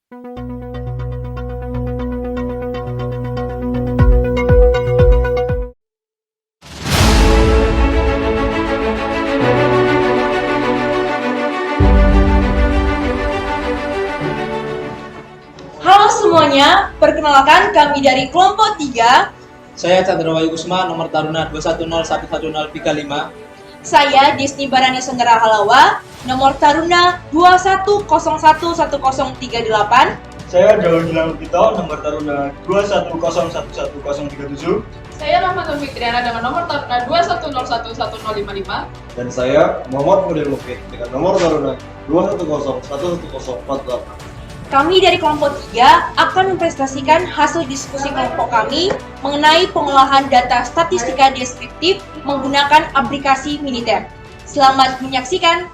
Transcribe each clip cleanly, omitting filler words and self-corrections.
Halo semuanya, perkenalkan kami dari kelompok 3. Saya Chandra Wahyu Kusuma, nomor taruna 210111035. Saya Disni Barani Senggara Halawa, nomor taruna 210111038. Saya Daud Gilang Lukito, nomor taruna 210111037. Saya Rahmatul Fikriana dengan nomor taruna 210111055. Dan saya Muhammad Mudir Mukid dengan nomor taruna 210111048. Kami dari kelompok 3 akan mempresentasikan hasil diskusi kelompok kami mengenai pengolahan data statistika deskriptif menggunakan aplikasi Minitab. Selamat menyaksikan!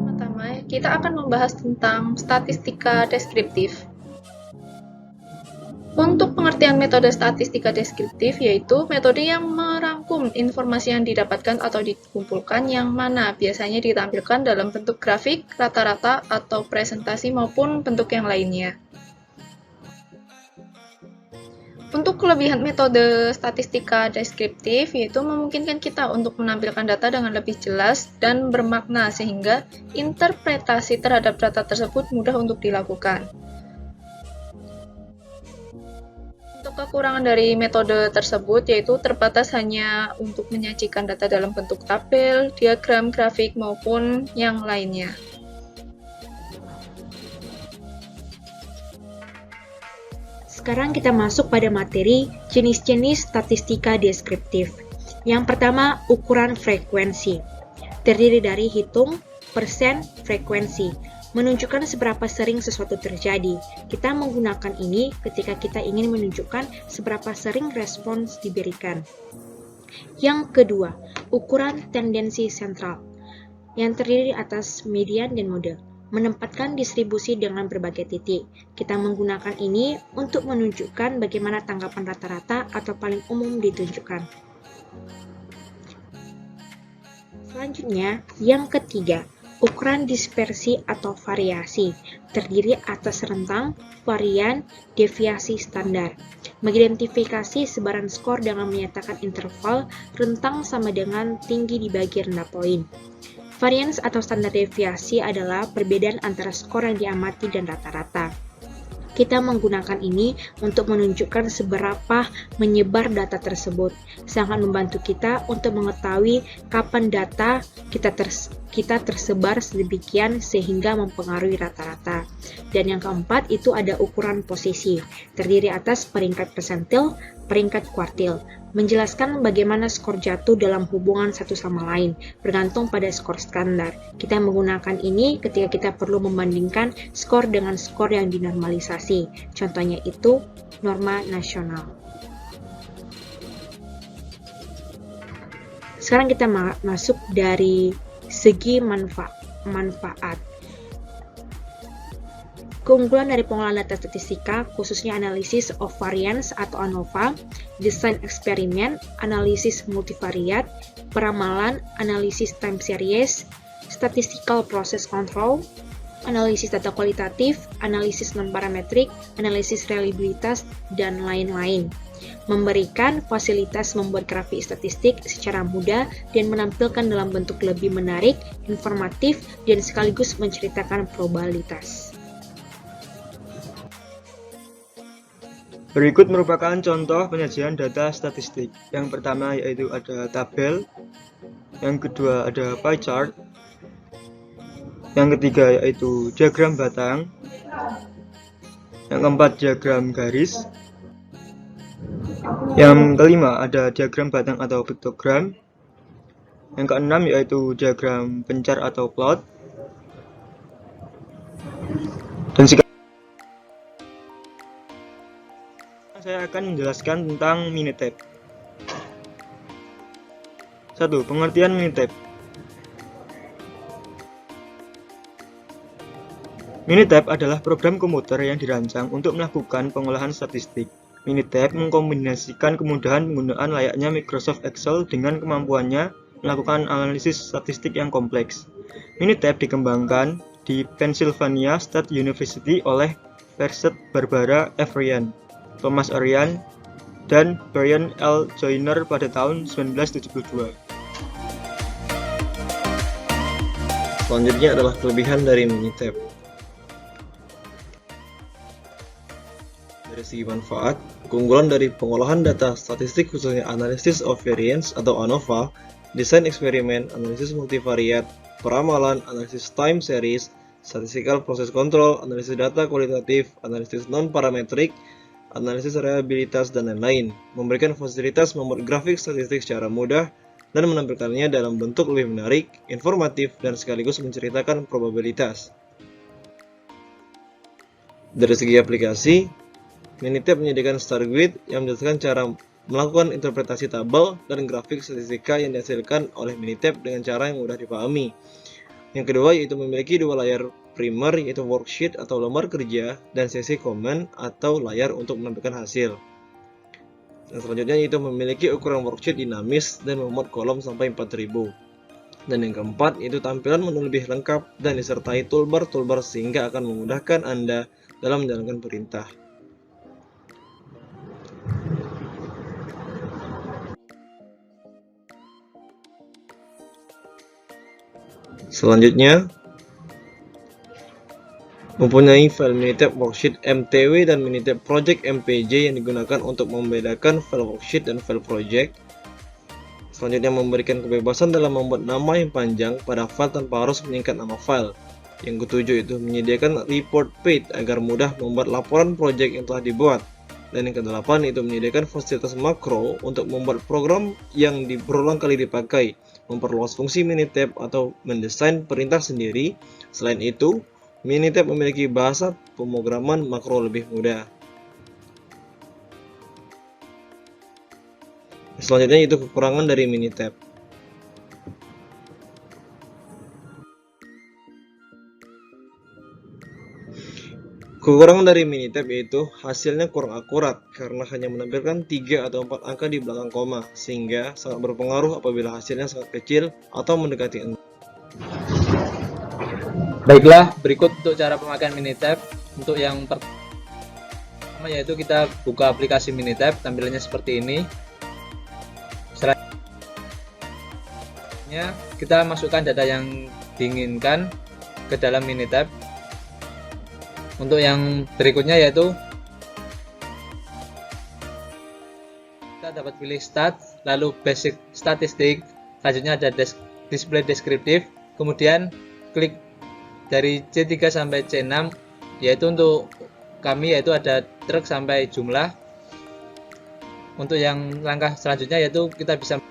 Pertama, kita akan membahas tentang statistika deskriptif. Untuk pengertian metode statistika deskriptif, yaitu metode yang merangkum informasi yang didapatkan atau dikumpulkan yang mana biasanya ditampilkan dalam bentuk grafik, rata-rata, atau presentasi maupun bentuk yang lainnya. Untuk kelebihan metode statistika deskriptif, yaitu memungkinkan kita untuk menampilkan data dengan lebih jelas dan bermakna sehingga interpretasi terhadap data tersebut mudah untuk dilakukan. Untuk kekurangan dari metode tersebut yaitu terbatas hanya untuk menyajikan data dalam bentuk tabel, diagram, grafik, maupun yang lainnya. Sekarang kita masuk pada materi jenis-jenis statistika deskriptif. Yang pertama, ukuran frekuensi. Terdiri dari hitung, persen, frekuensi. Menunjukkan seberapa sering sesuatu terjadi. Kita menggunakan ini ketika kita ingin menunjukkan seberapa sering respons diberikan. Yang kedua, ukuran tendensi sentral, yang terdiri atas median dan mode. Menempatkan distribusi dengan berbagai titik. Kita menggunakan ini untuk menunjukkan bagaimana tanggapan rata-rata atau paling umum ditunjukkan. Selanjutnya, yang ketiga, ukuran dispersi atau variasi, terdiri atas rentang, varian, deviasi standar. Mengidentifikasi sebaran skor dengan menyatakan interval rentang sama dengan tinggi dibagi rendah poin. Varians atau standar deviasi adalah perbedaan antara skor yang diamati dan rata-rata. Kita menggunakan ini untuk menunjukkan seberapa menyebar data tersebut. Sangat membantu kita untuk mengetahui kapan data kita tersebar sedemikian sehingga mempengaruhi rata-rata. Dan yang keempat itu ada ukuran posisi, terdiri atas peringkat persentil, peringkat kuartil. Menjelaskan bagaimana skor jatuh dalam hubungan satu sama lain, bergantung pada skor standar. Kita menggunakan ini ketika kita perlu membandingkan skor dengan skor yang dinormalisasi. Contohnya itu norma nasional. Sekarang kita masuk dari segi manfaat. Keunggulan dari pengolahan data statistika, khususnya analisis of variance atau ANOVA, desain eksperimen, analisis multivariat, peramalan, analisis time series, statistical process control, analisis data kualitatif, analisis non-parametrik, analisis reliabilitas, dan lain-lain. Memberikan fasilitas membuat grafik statistik secara mudah dan menampilkan dalam bentuk lebih menarik, informatif, dan sekaligus menceritakan probabilitas. Berikut merupakan contoh penyajian data statistik. Yang pertama yaitu ada tabel, yang kedua ada pie chart, yang ketiga yaitu diagram batang, yang keempat diagram garis, yang kelima ada diagram batang atau piktogram, yang keenam yaitu diagram pencar atau plot, dan saya akan menjelaskan tentang Minitab. 1. Pengertian Minitab. Minitab adalah program komputer yang dirancang untuk melakukan pengolahan statistik. Minitab mengkombinasikan kemudahan penggunaan layaknya Microsoft Excel dengan kemampuannya melakukan analisis statistik yang kompleks. Minitab dikembangkan di Pennsylvania State University oleh Perset Barbara F. Ryan, Thomas Ryan, dan Brian L. Joyner pada tahun 1972. Selanjutnya adalah kelebihan dari Minitab. Dari segi manfaat, keunggulan dari pengolahan data statistik khususnya Analysis of Variance atau ANOVA, desain eksperimen, analisis multivariat, peramalan, analisis time series, statistical process control, analisis data kualitatif, analisis non-parametrik, analisis reliabilitas, dan lain-lain, memberikan fasilitas membuat grafik statistik secara mudah dan menampilkannya dalam bentuk lebih menarik, informatif, dan sekaligus menceritakan probabilitas. Dari segi aplikasi, Minitab menyediakan star grid yang menjelaskan cara melakukan interpretasi tabel dan grafik statistika yang dihasilkan oleh Minitab dengan cara yang mudah dipahami. Yang kedua yaitu memiliki dua layar primer yaitu worksheet atau lembar kerja dan sesi komen atau layar untuk menampilkan hasil. Dan selanjutnya yaitu memiliki ukuran worksheet dinamis dan memuat kolom sampai 4000. Dan yang keempat yaitu tampilan menu lebih lengkap dan disertai toolbar-toolbar sehingga akan memudahkan Anda dalam menjalankan perintah. Selanjutnya, mempunyai file Minitab Worksheet MTW dan Minitab Project MPJ yang digunakan untuk membedakan file worksheet dan file project. Selanjutnya, memberikan kebebasan dalam membuat nama yang panjang pada file tanpa harus menyingkat nama file. Yang ketujuh itu menyediakan report page agar mudah membuat laporan project yang telah dibuat. Dan yang kedelapan itu menyediakan fasilitas makro untuk membuat program yang berulang kali dipakai, memperluas fungsi Minitab atau mendesain perintah sendiri. Selain itu, Minitab memiliki bahasa pemrograman makro lebih mudah. Selanjutnya itu kekurangan dari Minitab. Kekurangan dari Minitab yaitu hasilnya kurang akurat karena hanya menampilkan 3 atau 4 angka di belakang koma, sehingga sangat berpengaruh apabila hasilnya sangat kecil atau mendekati 0. Baiklah, berikut untuk cara pemakaian Minitab. Untuk yang pertama yaitu kita buka aplikasi Minitab, tampilannya seperti ini. Selanjutnya kita masukkan data yang diinginkan ke dalam Minitab. Untuk yang berikutnya yaitu kita dapat pilih stat, lalu basic statistik, selanjutnya ada display deskriptif, kemudian klik dari C3 sampai C6 yaitu untuk kami yaitu ada truk sampai jumlah. Untuk yang langkah selanjutnya yaitu kita bisa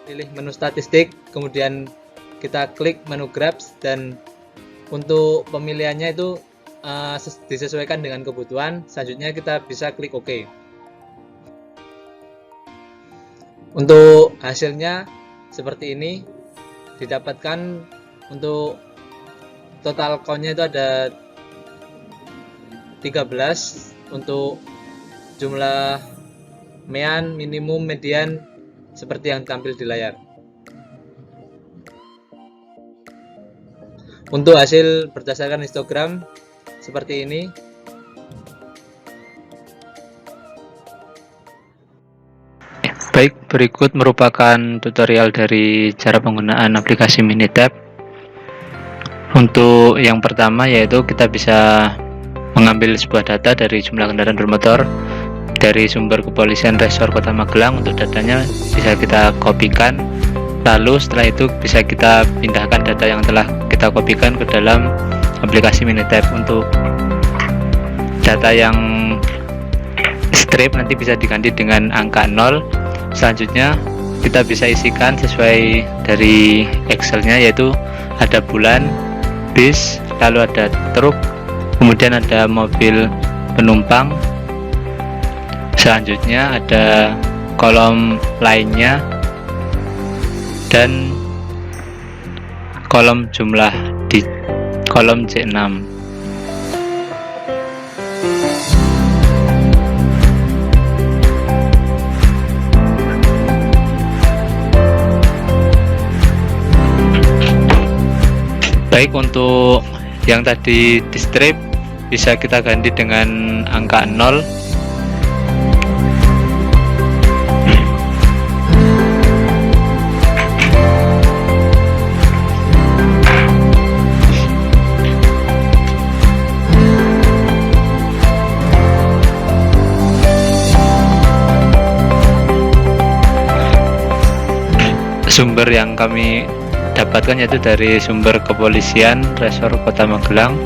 pilih menu statistik, kemudian kita klik menu graphs, dan untuk pemilihannya itu disesuaikan dengan kebutuhan. Selanjutnya kita bisa klik OK. Untuk hasilnya seperti ini didapatkan. Untuk total count-nya itu ada 13 untuk jumlah mean, minimum, median seperti yang tampil di layar. Untuk hasil berdasarkan histogram seperti ini. Baik, berikut merupakan tutorial dari cara penggunaan aplikasi Minitab. Untuk yang pertama yaitu kita bisa mengambil sebuah data dari jumlah kendaraan bermotor dari sumber kepolisian Resor Kota Magelang. Untuk datanya bisa kita kopikan, lalu setelah itu bisa kita pindahkan data yang telah kita kopikan ke dalam aplikasi Minitab. Untuk data yang strip nanti bisa diganti dengan angka 0. Selanjutnya kita bisa isikan sesuai dari Excelnya, yaitu ada bulan, bis, lalu ada truk, kemudian ada mobil penumpang. Selanjutnya ada kolom lainnya dan kolom jumlah di kolom C6. Baik, untuk yang tadi di strip bisa kita ganti dengan angka 0. Sumber yang kami dapatkan yaitu dari sumber kepolisian Resor Kota Magelang.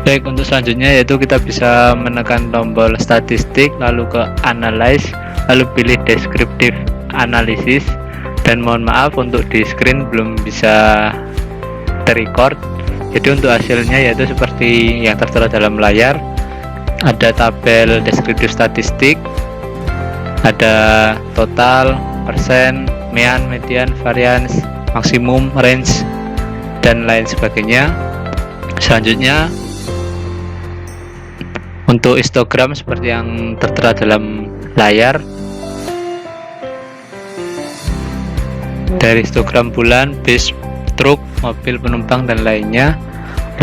Baik, untuk selanjutnya yaitu kita bisa menekan tombol statistik, lalu ke analyze, lalu pilih descriptive analysis. Dan mohon maaf untuk di screen belum bisa terrecord. Jadi untuk hasilnya yaitu seperti yang tertera dalam layar. Ada tabel descriptive statistik, ada total, persen, mean, median, variance, maksimum, range, dan lain sebagainya. Selanjutnya untuk histogram seperti yang tertera dalam layar, dari histogram bulan, bis, truk, mobil penumpang, dan lainnya.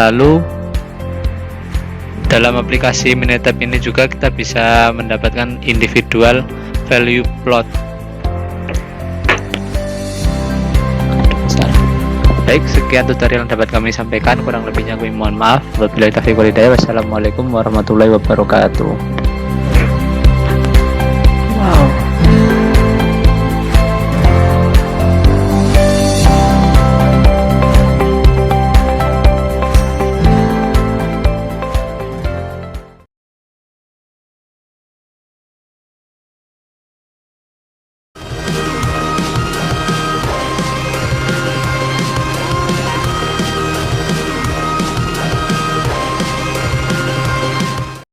Lalu dalam aplikasi Minitab ini juga kita bisa mendapatkan individual value plot. Baik, sekian tutorial yang dapat kami sampaikan. Kurang lebihnya kami mohon maaf. Wabillahi taufiq wal hidayah. Wassalamualaikum warahmatullahi wabarakatuh.